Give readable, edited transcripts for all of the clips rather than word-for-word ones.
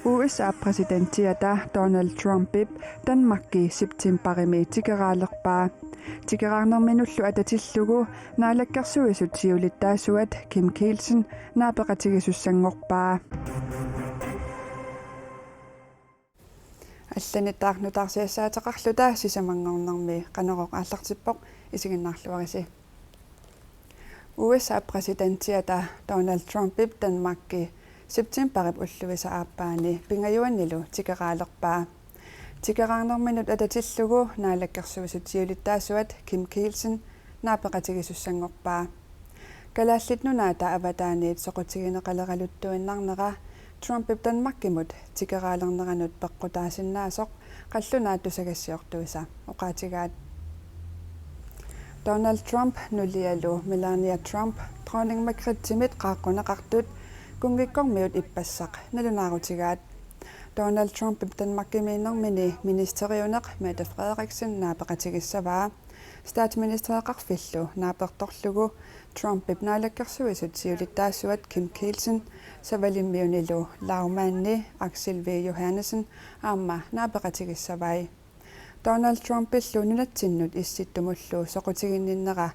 USA-præsidenttiata Donald Trumpip Danmarkki septemberimi tikeralerpaa. Tikeraarnerminullu atatillugu naalakkersuisut siulittaasuat Kim Kielsen naapeqatigisussanngorpaa. Алланитаарнутаарсиассаатеқарлута сисамангорнэрми қанероқ ааллартиппоқ исигиннаарлуариси. USA-præsidenttiata Donald Trumpip Danmarkki septemberip уллувиса ааппаани пингаюаннилу тикерааlerpaa. Tikeraarnerminut atatillugu naalakkersuisut siulittaasuat Kim Kielsen naapeqatigisussanngorpaa. Kalaallit avataaniit soqutigineqaleraluttuinnarnera Trumpip Danmarkimut tikeraalerneranut peqqutaasinnaasоq qallunaattusagassiortuisa oqaatigaat. Donald Trump nulialu Melania Trump dronning Margrethe qaaqquneqartut kungikkormiut ippassaq nalunaarutigaat. Donald Trump Danmarkimiinnermini ministeriuneq Mette Frederiksen naapeqatigissavaa. Statsministereqarfillu naapertorlugu Trumpip naalakkersuisut siulittaasuat Kim Kielsen savalimmiunilu laumaanni Aksel V. Johannesen aamma naapeqatigissavai. Donald Trumpillu nunattinnut issittumullu soqutiginninnera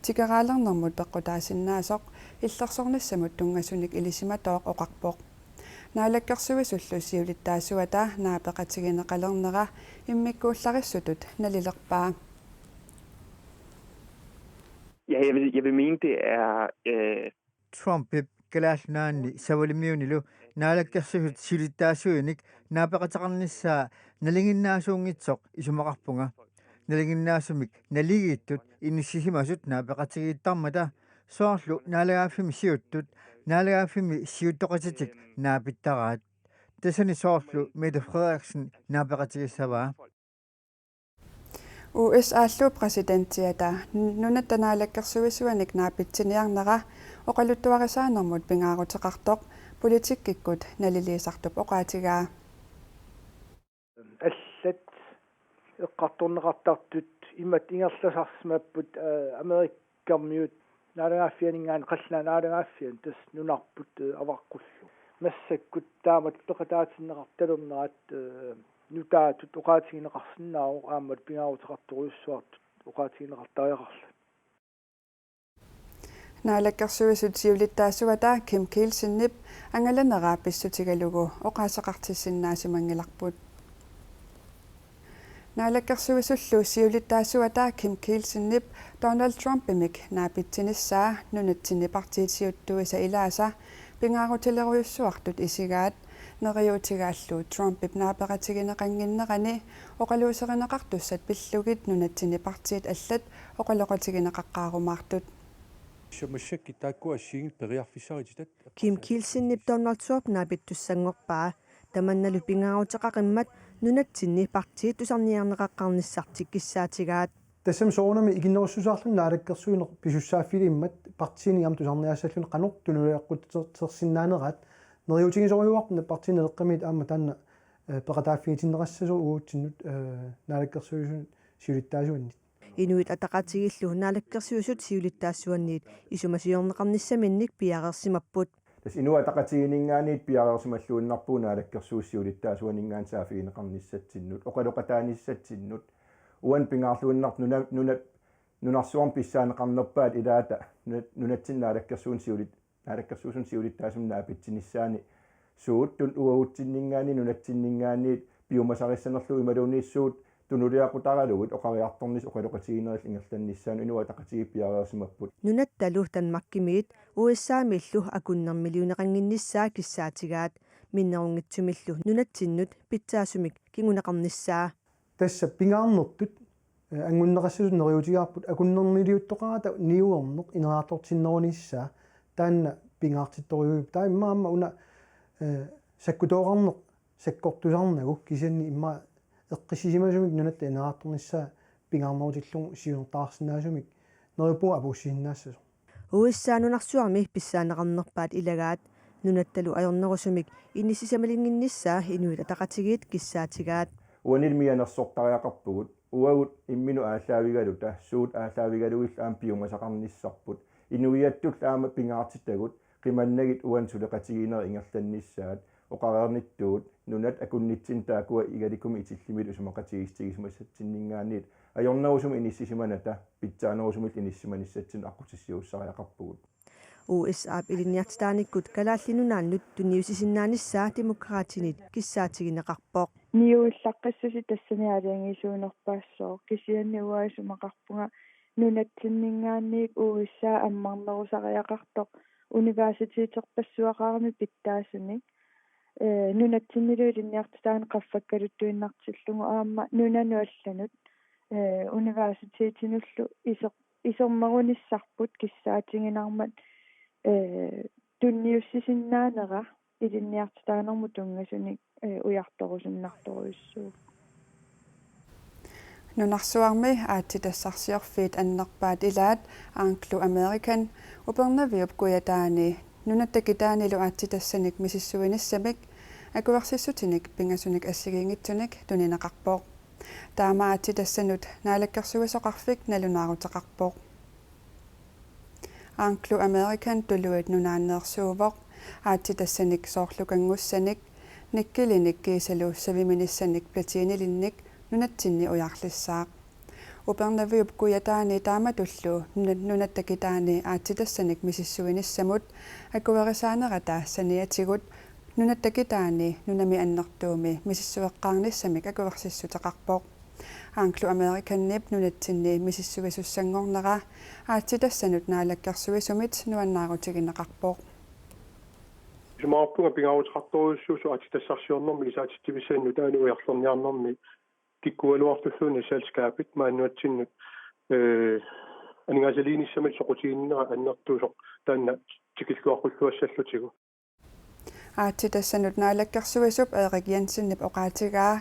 tikeraalernermut peqqutaasinnaasоq illersornissamut tungasunik ilisimatoq oqarpoq. Naalakkersuisullu siulittaasuata naapeqatigineqalernera immikkuullarissutut nalilerpaa. Ja, jeg vil mene, det er... Trumpip kalaalnaanni savalimmiunilu naalakkersugut siulittaasuinik naapeqataqarnissaa nalinginnaasuungitsoq isumaqarpunga. Nalinginnaasumik naligiittut inissisimasut naapeqatigiittarmata soorlu naalagaaffimi siuttut naalagaaffimi siuttoqatitik naapittaraat. Tasani soorlu Mette Frederiksen naapeqatigissavaa. USA-allu præsidenttiata nunattanaalakkersuisuanik naapitsiniarnera oqaluttuarisaanermut pingaaruteqartoq politikkikkut naliliisartup oqaatigaa. Аллат эққарторнеқартартут имат ингерласарсимаппут америккармиут наалагааффианингаан қалланаалагааффиан тас нунарпут аваққуллу массаккут таамат тоқатаатиннеқарталернерат нутаатут оqaатигинеқарсинаау аамат пингаарутеқарторуйуссуартут оqaатигинеқартариақарла. Naalakkersuisut siulittaasuata Kim Kielsenip angalanera pissutigalugu oqaasaqartissinnaasimangilarput. Naalakkersuisullu siulittaasuata Kim Kielsenip Donald Trumpimik naapittinissaa nunatsinipartiitsiuttuisa ilaasa pingaarutileriussuartut isigaat neriutigaallu Trumpip naapeqatigineqanginnerani oqaluuserineqartussat pillugit nunatsinipartiit allat oqaloqatigineqaqqaarumaartut. Kim Kielsen Donald Trump naapittussangorpaa tamannalu pingaaruteqaqimmat nunatsinni partiit usarniarneqaqqarnissartik kissaatigaat. Tassam soornami iginnerussusaarlun naalakkersuineq pisussaaffilimmat partiiniam tusarniaassallun qanuq tunuleqquttersinnaaneraat neriutigisoriuarpna partiineeqqamit aamma taanna peqataaffiitinnerassasu uuttinnut naalakkersuisun siulittaasuannit. Inuit ataqatigillu naalakkersuisut siulittaassuanniit isumasiorneqarnissaminnik piaqersimapput. Tas inua taqatiginingaaniit piaqersimalluunnarpuu naalakkersuussiulittaasuaningaan saafiineqarnissatsinnut oqaloqataanissatsinut uan pingaarluunnart nunarsuarm pissaaneqarnerpaat ilaata nunatsin naalakkersuusun siulittaasun naapittinissaani suuttun uautsinningaani nunatsinningaaniit piumasarissanerlu imaluunniissuut tunuliaqutaralugut oqariartornis oqaloqatigineral ingerlannissaan inua taqatigipiareersimapput nunattalu Danmarkimiit USA-millu akunnermiliuneqanginnissaa kissaatigaat minnerungitsumillu nunatsinnut pitsaasumik kinguneqarnissaa. Tassa pingaarnertut angunneqassasut neriutigaarput akunnermiliuttoqarata niuerneq ineraartortinnerunissaa taanna pingaartittoriuip taa immaamma una sakkutooqarneq sakkortusarnagu kisanni imma eqqisisimasummik nunatta ineraartornissaa pingaarnerutillung siunertaarsinnaasumik neripuu apuussiinnaassasu. USA nunarsuarmi pissaaneqarnerpaat ilagaat nunattalu ajornerusumik inissisamalinginnissaa inuit ataqatigiit kissaatigaat. uanilmianersortariaqarpugut uagut imminu aalaavigaluta suut aalaavigaluillaam piumasaqarnissarput inuiattut aama pingaartitagut qimannagit uan suleqatigiiner ingerlannissaat oqarernittuut nunat akunnitsin taakua igalikumi itillimit usumaqatigistigismassatsinningaanniit ajornerusum inississimanata pitsaanerusumit inissimanissatsin aqutissiussariaqarpugut USA iliniartitaanikut kalaallinunaannut tunniusisinnaanissаа demokraatinit kissaatigинеқарпоқ niuullaqqassasi tassanialiangisuunerpaassoo kisianni uaisumaqarpunga nunatsinningaanniik USA аммарнерусариақартоқ университетерпассуақарми питтаасуни нунатсиннилуилинниартитаан qaffakkaluttuinnartillungu aamma nunanuallanut университетинуллу исермерунissarput киссаатингинармат tunniussisinnaaneqa ilinniartitaanermu tunngasunik ujartorusуннарторуйссуу нунарсуарми аатситассарсиорфиит аннерпаат илаат Anglo American упернавиуп куятаани нунаттакитаанилу аатситассаник мисиссуиниссамик акуарсиссутиник пингасуник ассигиингитсуник тунинеқарпоқ таама аатситассанут наалаккерсуисоқарфик налунаарутеқарпоқ Anglo American тулуит нунааннеерсуувоқ аатситассаник соорлукангуссаник никкилиник кисалу савиминиссаник платиинилинник нунатсинни уярлиссаақ упернавиуп куятаани тааматуллу нунаттакитаани аатситассаник мисиссуиниссамут акуерисаанерата саниатигут нунаттакитаани нунами аннертууми мисиссуэққарниссамик акуерсиссутеқарпоқ Anglo American nip nunatsinni misissuisussangornera aatitassанут наалаккерсуисумит нуаннаарутигинеқарпоқ Сумаарпунга пингаарутеқарторуйуссуусу аатитассарсиорнэрми лисаатиттивисаанну таани уярлерниарнэрми киккуалуартуллуни салскаапит мааннуатсиннут анигаасалииниссамат соқутигиннера аннертуусоқ таанна тикиллуаққуллуассаллутигу аатитассанут наалаккерсуисуп Erik Jensen-нип оқаатигаа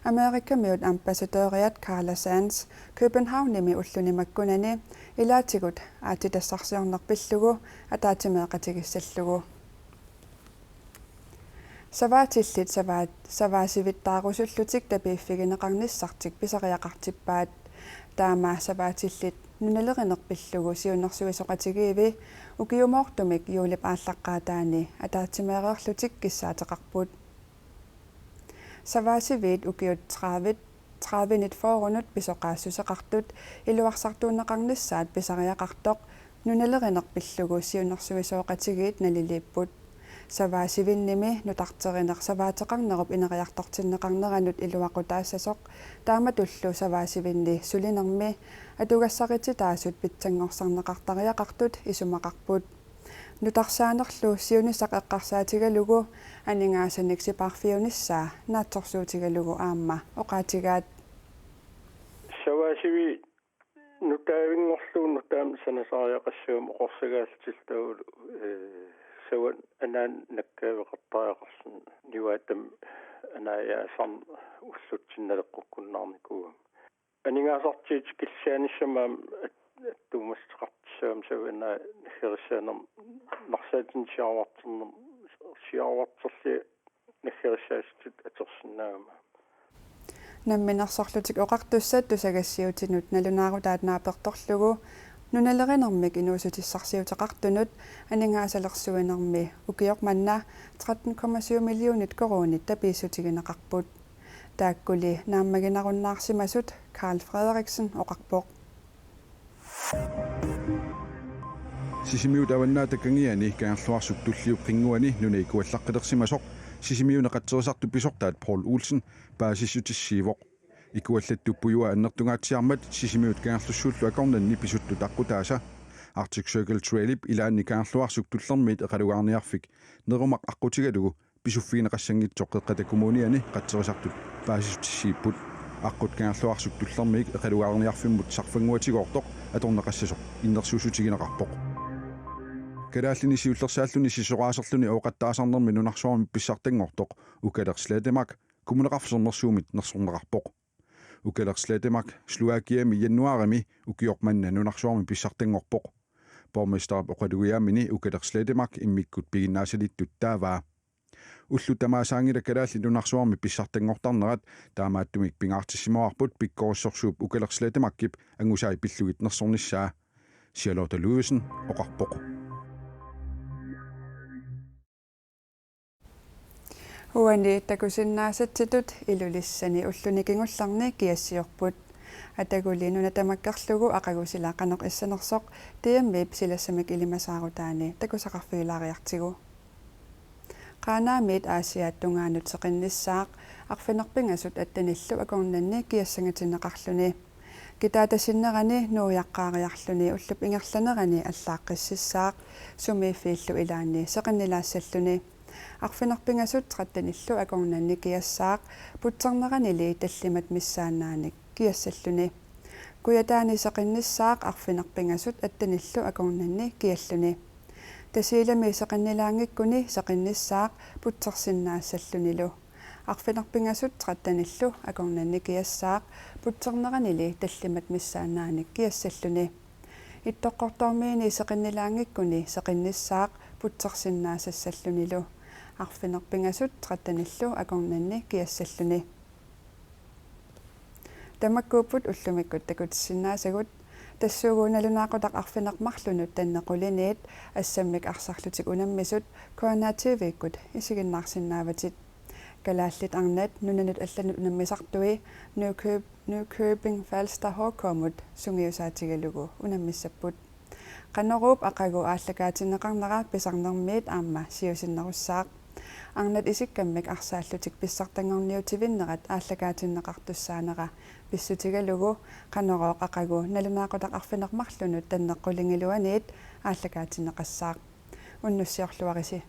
Amerikammiut ambassadoriat Carla Sands Københavnimi уллунимаккунани илаатигут аатитассарсиорнерпиллугу атаатимеэқатигиссаллугу саваатиллит саваасивиттаарусуллутик тапииффигинеқарниссартик писариақартиппаат таама саваатиллит нуналеринерпиллугу сиуннэрсуисоқатигииви укиумоортумик юулип ааллаққаатаани атаатимеэреерлутик киссаатеқарпут саваасивит укиут 30 форунут писоқаассусеқартут илуарсартуунеқарниссаат писариақартоқ нуналеринерпиллугу сиуннэрсуисооқатигиит налилиппут саваасивинними нутартеринер саваатеқарнеруп инериартортиннеқарнеранут илуақутаассасоқ тааматуллу саваасивинни сулинерми атугассарититаасут питсангорсарнеқартариақартут исумақарпут нутарсаанерлу сиунissaq эққарсаатигалугу анигаасаник сипарфиуниссаа наатсорсуутигалугу аама оқаатигаат саваасиви нутаавингорлуунну таам санасариақассуум оқорсагаалтиллтаагулу саван анаан наккаавеқартариақарсун ниваатам анааяасан уллутсинналеққуккуннаарникуум анигаасартиит киллааниссамаам аттуумассеқартиссаам савана нахерисаанер нарсаатин сиарвартерли нахерисаастут атерсинаама намминерсорлутик оқартуссаат тусагассиутинут налунаарутаат нааперторлугу нуналеринермик инуусутиссарсиутеқартунут анигаасалерсуинерми укиорманна 13,7 миллионит коронит тапииссутигинеқарпут тааккули нааммагинаруннаарсимасут Carl Frederiksen оқарпоқ сисимиут аваннаатаккангиани каарлуарсук туллиуп қингуани нунаикуаллаққилерсимасоқ сисимиунеқатсерисарту писортаат Paul Olsen паасиссутиссиивоқ икуаллаттуппуюа аннертунгаатсиармат сисимиут каарлуссууллу акорнанни писутту таққутааса Arctic Circle Trailip илаанни каарлуарсук туллермит эқалугаарниарфик нерумақ аққутигалугу писуффиинеқассангитсоқ эққатакумуниани қатсерисартут паасиссутиссииппут аққут каарлуарсук туллермик эқалугаарниарфиммут сарфангуатигоортоқ аторнеқассасоқ иннерсуусутигинеқарпоқ калааллини сиуллерсааллуни сисораасерлуни оqattaasarnermi нунарсуарми писсартангортоқ укалерслаатемак кумунеқарфернерсуумит нерсорнеқарпоқ укалерслаатемак слуакиами яннуарами укиорманна нунарсуарми писсартангорпоқ борместарап оқалугиаамини укалерслаатемак иммиккут пигиннаасалиттут тааваа уллу тамаасаангила калаалли нунарсуарми писсартангортарнерат таамааттумик пингаартиссимоарпут пиккориссорсууп укалерслаатемаккип ангусаи пиллугит нерсорниссаа Charlotte Louisen oqarpoq. Huani takusinnaasatitut ilulissani ullunikingullарни kiassiorput атагулинуна тамаккарлугу ақагусилаақанеқ иссанерсоқ тиаммип силассамик илимасаарутаани такусақарфигилаариартигу qaaнаамит аасиааттунгаанут сеқинниссаақ арфинерпингасут аттаниллу акорнанни киассангатинеқарлуни китаатасиннерани нуяққаариарлуни уллуп ингерланерани аллааққиссаақ сумииффииллу илаани сеқиннилаассаллуни арфинерпингасут траттаниллу акорнанни киассаақ путсернеранили таллимат миссаанааник киассаллуни куятаани сеқинниссаақ арфинерпингасут аттаниллу акорнанни киаллуни тасилами сеқиннилаангиккуни сеқинниссаақ путсерсиннаассаллунилу арфинерпингасут траттаниллу акорнанни киассаақ путсернеранили таллимат миссаанааник киассаллуни иттоққортормиини сеқиннилаангиккуни сеқинниссаақ путсерсиннаассаллунилу арфинерпингасут траттаниллу акорнанни киассаллуни тамаккууппут уллумиккут такутиссиннаасагут тассуугууналунаақутақ арфинермарлунут таннеқулиниит ассаммик арсарлутик унаммисут коаннаативиккут исигиннаарсиннааватит калааллит арнат нунанут алланут унаммисартуи Nykøbing Falster Hårkommut сунгиусаатигалугу унаммиссаппут qanneruup aqagu ааллагаатиннеқарнера писарнермиит аама сиусиннеруссаақ арнат исиккаммик арсааллутик писсартангорниутивиннерат ааллагаатиннеқартуссаанера писсутигалугу qannerooq aqagu налунаақутақ арфинермарлунут таннеққулингилуаниит ааллагаатиннеқассаақ уннуссиорлуариси